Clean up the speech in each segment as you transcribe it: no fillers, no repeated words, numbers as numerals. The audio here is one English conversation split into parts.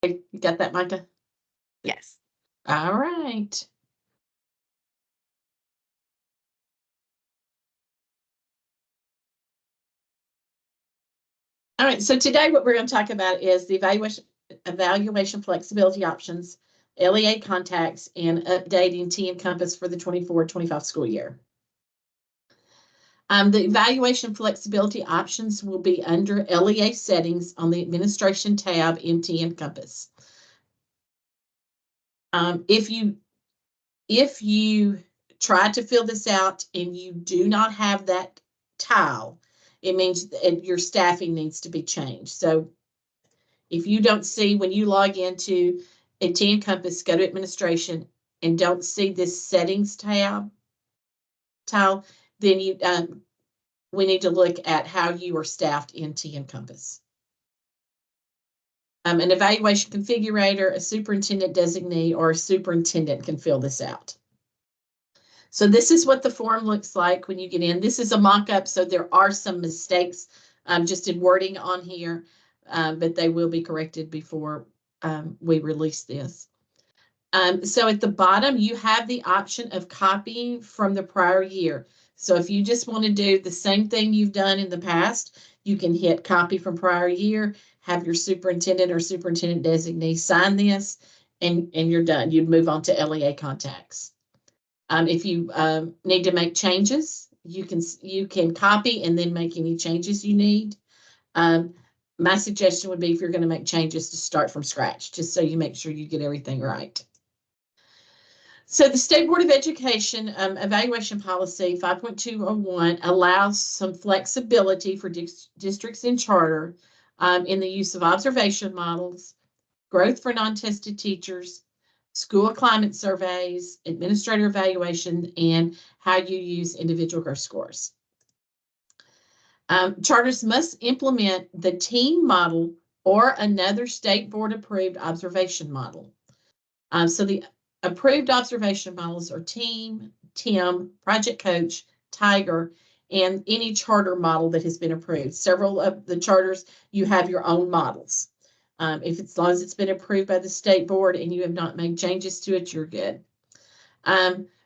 You got that, Micah? Yes. All right. All right, so today what we're going to talk about is the evaluation flexibility options, LEA contacts, and updating TNCompass for the 24-25 school year. The evaluation flexibility options will be under LEA settings on the administration tab in TNCompass. If you try to fill this out and you do not have that tile, it means that your staffing needs to be changed. So if you don't see, when you log into a TNCompass, go to administration and don't see this settings tile, then we need to look at how you are staffed in TNCompass. An evaluation configurator, a superintendent designee, or a superintendent can fill this out. So this is what the form looks like when you get in. This is a mock-up, so there are some mistakes just in wording on here, but they will be corrected before we release this. So at the bottom, you have the option of copying from the prior year. So if you just want to do the same thing you've done in the past, you can hit copy from prior year, have your superintendent or superintendent designee sign this, and you're done. You'd move on to LEA contacts. If you need to make changes, you can copy and then make any changes you need. My suggestion would be, if you're going to make changes, to start from scratch, just so you make sure you get everything right. So the State Board of Education evaluation policy 5.201 allows some flexibility for districts in charter in the use of observation models, growth for non-tested teachers, school climate surveys, administrator evaluation, and how you use individual growth scores. Charters must implement the TEAM model or another state board approved observation model. So the approved observation models are TEAM, TIM, Project Coach, Tiger, and any charter model that has been approved. Several of the charters, you have your own models. As long as it's been approved by the state board and you have not made changes to it, you're good.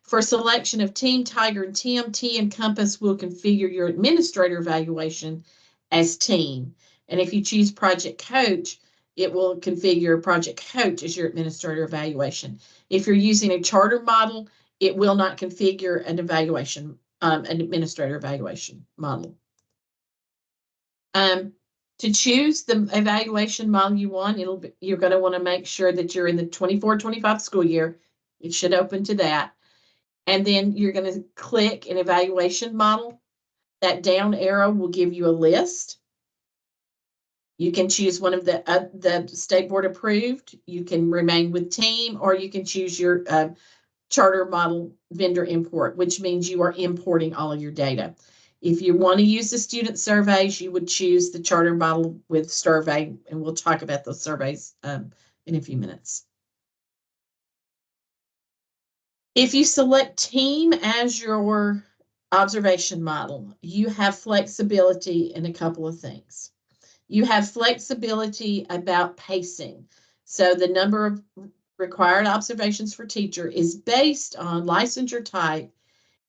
For selection of TEAM, Tiger, and TIM, TNCompass will configure your administrator evaluation as TEAM. And if you choose Project Coach, it will configure Project Coach as your administrator evaluation. If you're using a charter model, it will not configure an evaluation, an administrator evaluation model. To choose the evaluation model you want, you're going to want to make sure that you're in the 24-25 school year. It should open to that. And then you're going to click an evaluation model. That down arrow will give you a list. You can choose one of the state board approved. You can remain with TEAM, or you can choose your charter model vendor import, which means you are importing all of your data. If you want to use the student surveys, you would choose the charter model with survey, and we'll talk about those surveys in a few minutes. If you select TEAM as your observation model, you have flexibility in a couple of things. You have flexibility about pacing. So the number of required observations for teacher is based on licensure type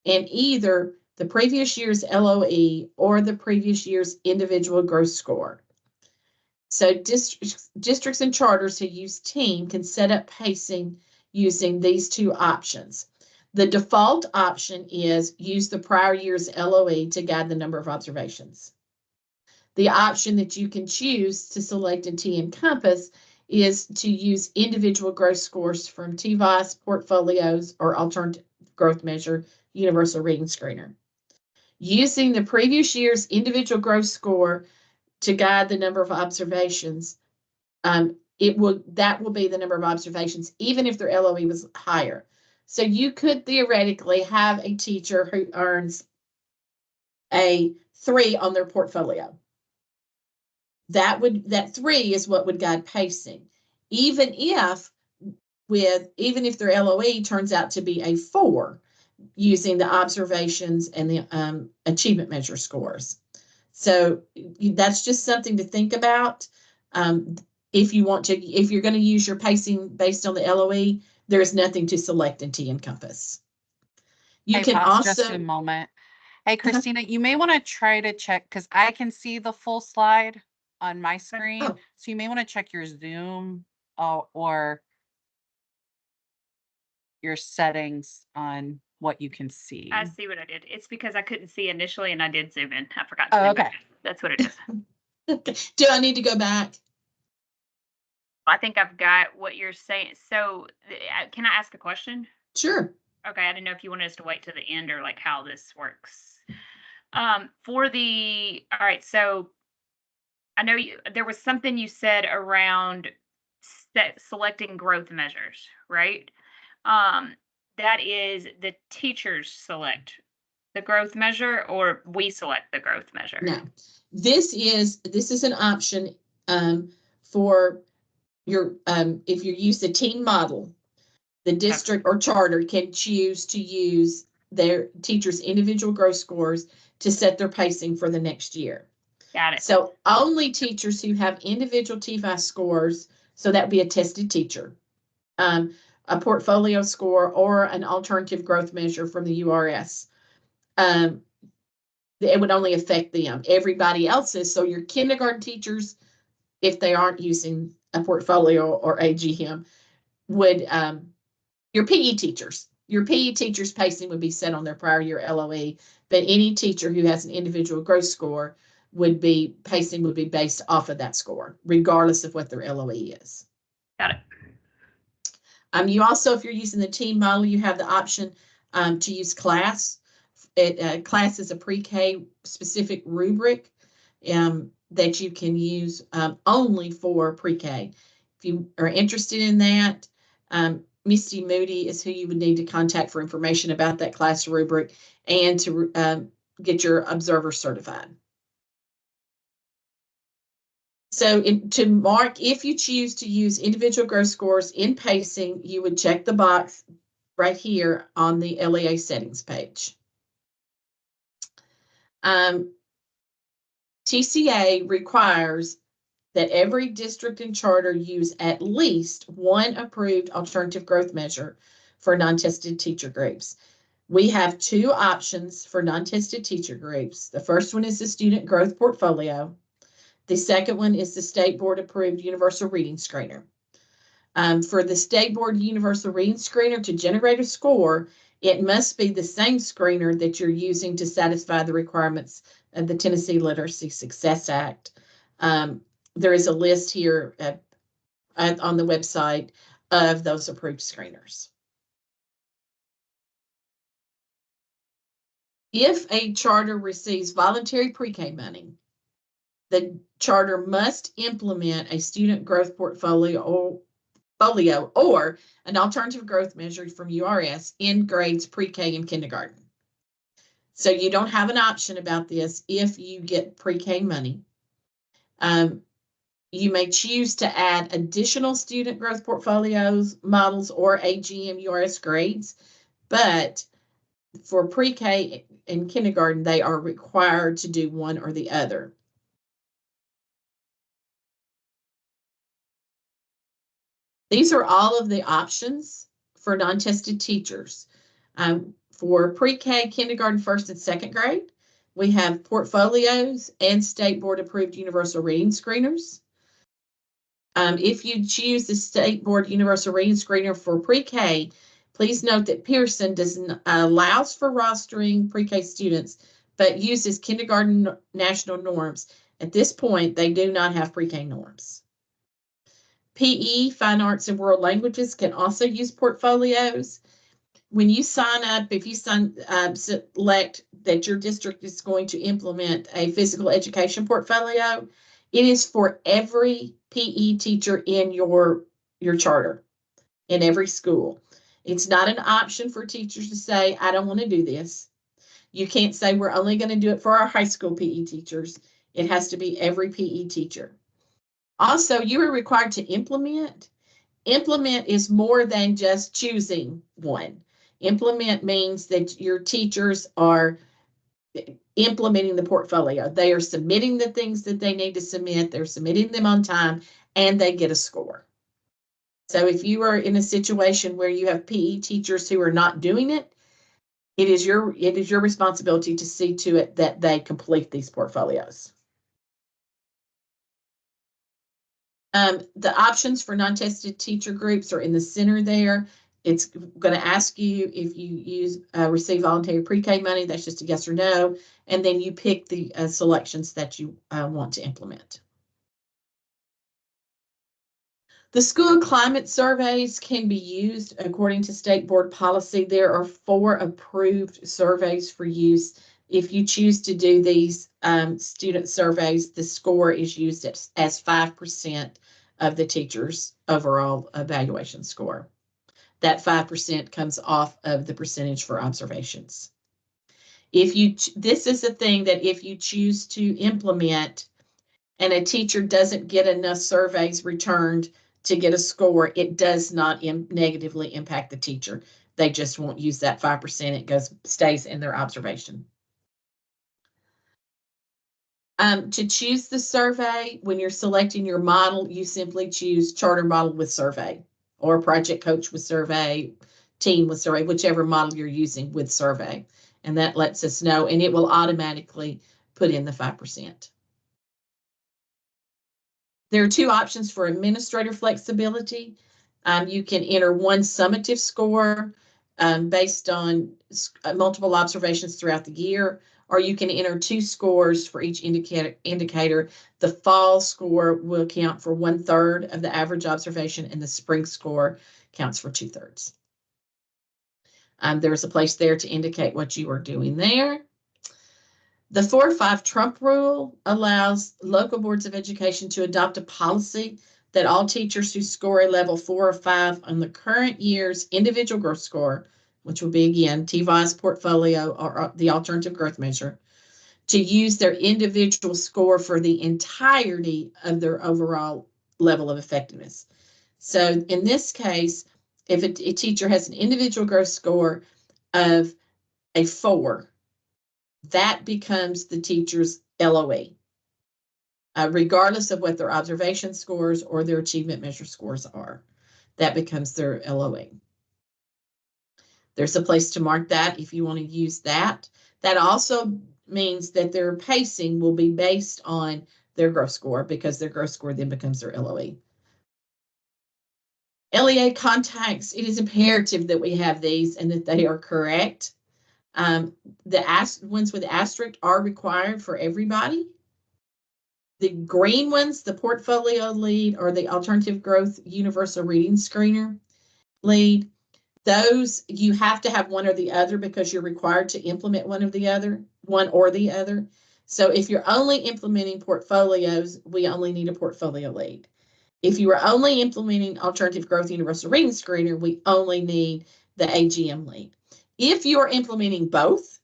and either the previous year's LOE or the previous year's individual growth score. So districts and charters who use TEAM can set up pacing using these two options. The default option is use the prior year's LOE to guide the number of observations. The option that you can choose to select in TNCompass is to use individual growth scores from TVOS, portfolios, or alternative growth measure, universal reading screener. Using the previous year's individual growth score to guide the number of observations, that will be the number of observations, even if their LOE was higher. So you could theoretically have a teacher who earns a 3 on their portfolio. That 3 is what would guide pacing. Even if their LOE turns out to be a 4, using the observations and the achievement measure scores. So that's just something to think about. if you're going to use your pacing based on the LOE, there is nothing to select in TNCompass. You Hey, can pause just a also, moment. Hey, Christina, you may want to try to check because I can see the full slide on my screen. oh, So you may want to check your Zoom or your settings on what you can see. I see what I did. It's because I couldn't see initially and I did zoom in. I forgot Oh, to zoom okay. back. That's what it is. do I need to go back? I think I've got what you're saying. So can I ask a question? Sure. Okay, I didn't know if you wanted us to wait to the end or like how this works. For the, all right, so I know there was something you said around selecting growth measures, right? That is the teachers select the growth measure or we select the growth measure? No, this is an option for your if you use the team model, the district or charter can choose to use their teachers' individual growth scores to set their pacing for the next year. Got it. So only teachers who have individual TFI scores, so that would be a tested teacher, a portfolio score, or an alternative growth measure from the URS. It would only affect them. Everybody else's, so your kindergarten teachers, if they aren't using a portfolio or AGM, would your PE teachers' pacing would be set on their prior year LOE, but any teacher who has an individual growth score pacing would be based off of that score, regardless of what their LOE is. Got it. You also, if you're using the team model, you have the option to use class. Class is a pre-K specific rubric that you can use only for pre-K. If you are interested in that, Misty Moody is who you would need to contact for information about that class rubric and to get your observer certified. So to mark, if you choose to use individual growth scores in pacing, you would check the box right here on the LEA settings page. TCA requires that every district and charter use at least one approved alternative growth measure for non-tested teacher groups. We have two options for non-tested teacher groups. The first one is the student growth portfolio. The second one is the state board approved universal reading screener. For the state board universal reading screener to generate a score, it must be the same screener that you're using to satisfy the requirements of the Tennessee Literacy Success Act. There is a list here on the website of those approved screeners. If a charter receives voluntary pre-K money, the charter must implement a student growth portfolio or an alternative growth measure from URS in grades pre-K and kindergarten. So you don't have an option about this if you get pre-K money. You may choose to add additional student growth portfolios, models, or AGM URS grades, but for pre-K and kindergarten, they are required to do one or the other. These are all of the options for non-tested teachers. For pre-K, kindergarten, first and second grade, we have portfolios and state board approved universal reading screeners. If you choose the state board universal reading screener for pre-K, please note that Pearson allows for rostering pre-K students, but uses kindergarten national norms. At this point, they do not have pre-K norms. PE, Fine Arts and World Languages, can also use portfolios. When you sign up, if you select that your district is going to implement a physical education portfolio, it is for every PE teacher in your charter, in every school. It's not an option for teachers to say, I don't want to do this. You can't say we're only going to do it for our high school PE teachers. It has to be every PE teacher. Also, you are required to implement. Implement is more than just choosing one. Implement means that your teachers are implementing the portfolio. They are submitting the things that they need to submit. They're submitting them on time, and they get a score. So if you are in a situation where you have PE teachers who are not doing it, it is your responsibility to see to it that they complete these portfolios. The options for non-tested teacher groups are in the center there. It's going to ask you if you receive voluntary pre-K money. That's just a yes or no. And then you pick the selections that you want to implement. The school climate surveys can be used according to state board policy. There are 4 approved surveys for use. If you choose to do these student surveys, the score is used as 5% of the teacher's overall evaluation score. That 5% comes off of the percentage for observations. This is a thing that if you choose to implement and a teacher doesn't get enough surveys returned to get a score, it does not negatively impact the teacher. They just won't use that 5%. It stays in their observation. To choose the survey, when you're selecting your model, you simply choose charter model with survey or project coach with survey, team with survey, whichever model you're using with survey. And that lets us know, and it will automatically put in the 5%. There are 2 options for administrator flexibility. You can enter one summative score based on multiple observations throughout the year, or you can enter 2 scores for each indicator. The fall score will count for 1/3 of the average observation, and the spring score counts for 2/3. There's a place there to indicate what you are doing there. The 4-5 Trump rule allows local boards of education to adopt a policy that all teachers who score a level 4 or 5 on the current year's individual growth score, which will be again TVA's portfolio or the alternative growth measure, to use their individual score for the entirety of their overall level of effectiveness. So in this case, if a teacher has an individual growth score of a 4, that becomes the teacher's LOE, regardless of what their observation scores or their achievement measure scores are. That becomes their LOE. There's a place to mark that if you want to use that. That also means that their pacing will be based on their growth score, because their growth score then becomes their LOE. LEA contacts, it is imperative that we have these and that they are correct. The ones with asterisk are required for everybody. The green ones, the portfolio lead or the alternative growth universal reading screener lead, those you have to have one or the other because you're required to implement one or the other. So if you're only implementing portfolios, we only need a portfolio lead. If you are only implementing alternative growth universal reading screener, we only need the AGM lead. If you are implementing both,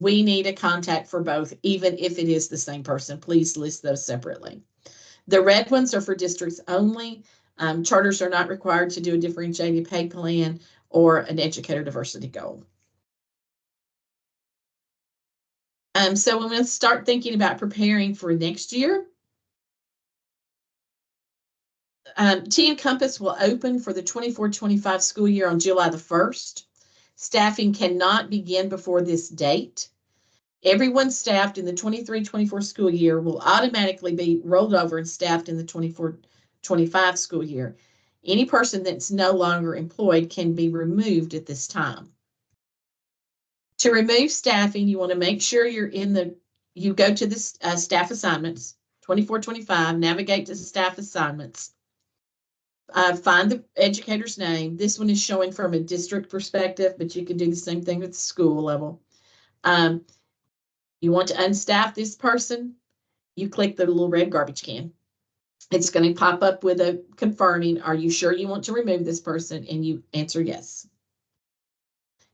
we need a contact for both, even if it is the same person. Please list those separately. The red ones are for districts only. Charters are not required to do a differentiated pay plan or an educator diversity goal. So when we start thinking about preparing for next year, TNCompass will open for the 24-25 school year on July the 1st. Staffing cannot begin before this date. Everyone staffed in the 23-24 school year will automatically be rolled over and staffed in the 24-25 school year. Any person that's no longer employed can be removed at this time. To remove staffing, you want to make sure you go to the staff assignments, 24-25, navigate to staff assignments. Find the educator's name. This one is showing from a district perspective, but you can do the same thing at the school level. You want to unstaff this person, you click the little red garbage can. It's going to pop up with a confirming, are you sure you want to remove this person? And you answer yes.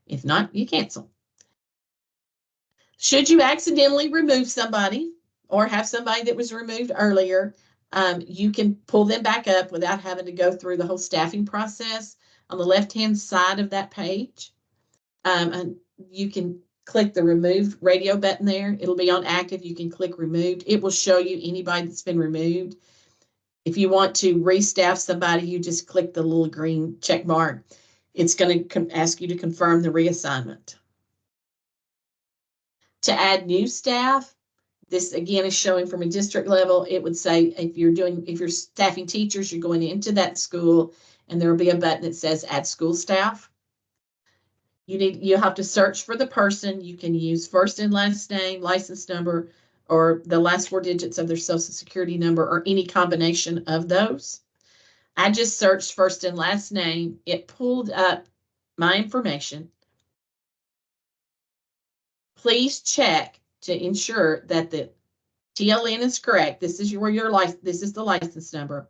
If not, you cancel. Should you accidentally remove somebody or have somebody that was removed earlier, you can pull them back up without having to go through the whole staffing process. On the left-hand side of that page, and you can click the remove radio button there. It'll be on active. You can click removed. It will show you anybody that's been removed. If you want to restaff somebody, you just click the little green check mark. It's going to ask you to confirm the reassignment. To add new staff, this again is showing from a district level. It would say if you're staffing teachers, you're going into that school and there will be a button that says add school staff. You have to search for the person. You can use first and last name, license number, or the last 4 digits of their social security number, or any combination of those. I just searched first and last name. It pulled up my information. Please check to ensure that the TLN is correct. This is this is the license number.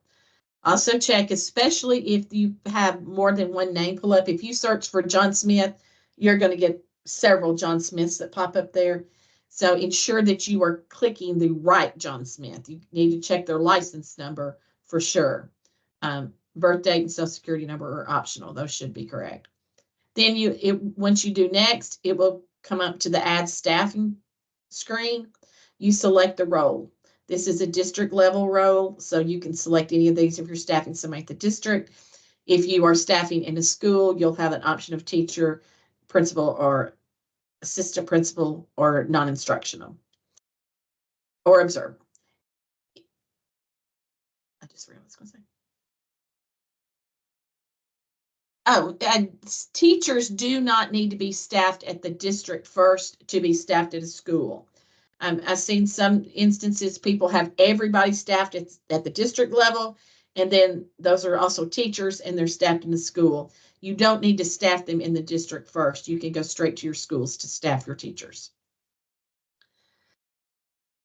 Also check, especially if you have more than one name pull up. If you search for John Smith, you're going to get several John Smiths that pop up there. So ensure that you are clicking the right John Smith. You need to check their license number for sure. Birth date and social security number are optional. Those should be correct. Then once you do next, it will come up to the add staffing screen. You select the role. This is a district level role, so you can select any of these if you're staffing somebody at the district. If you are staffing in a school, you'll have an option of teacher, principal, or assistant principal, or non-instructional, or observer. I just realized what I was going to say. Oh, and teachers do not need to be staffed at the district first to be staffed at a school. I've seen some instances people have everybody staffed at the district level, and then those are also teachers and they're staffed in the school. You don't need to staff them in the district first. You can go straight to your schools to staff your teachers.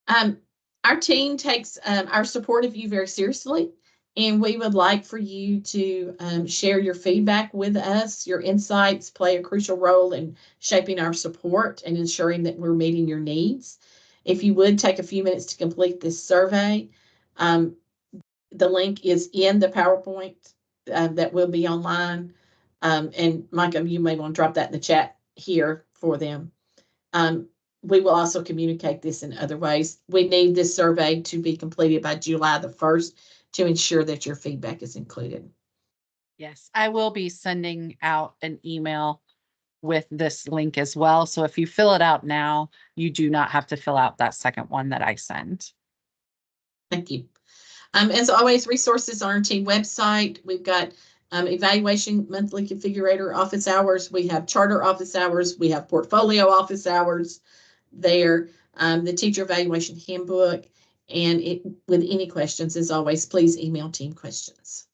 Our team takes our support of you very seriously, and we would like for you to share your feedback with us. Your insights play a crucial role in shaping our support and ensuring that we're meeting your needs. If you would take a few minutes to complete this survey, the link is in the PowerPoint that will be online. And Micah, you may want to drop that in the chat here for them. We will also communicate this in other ways. We need this survey to be completed by July the 1st to ensure that your feedback is included. Yes, I will be sending out an email with this link as well. So if you fill it out now, you do not have to fill out that second one that I sent. Thank you. As always, resources on our team website. We've got evaluation monthly configurator office hours. We have charter office hours. We have portfolio office hours there. The teacher evaluation handbook. And with any questions, as always, please email team questions.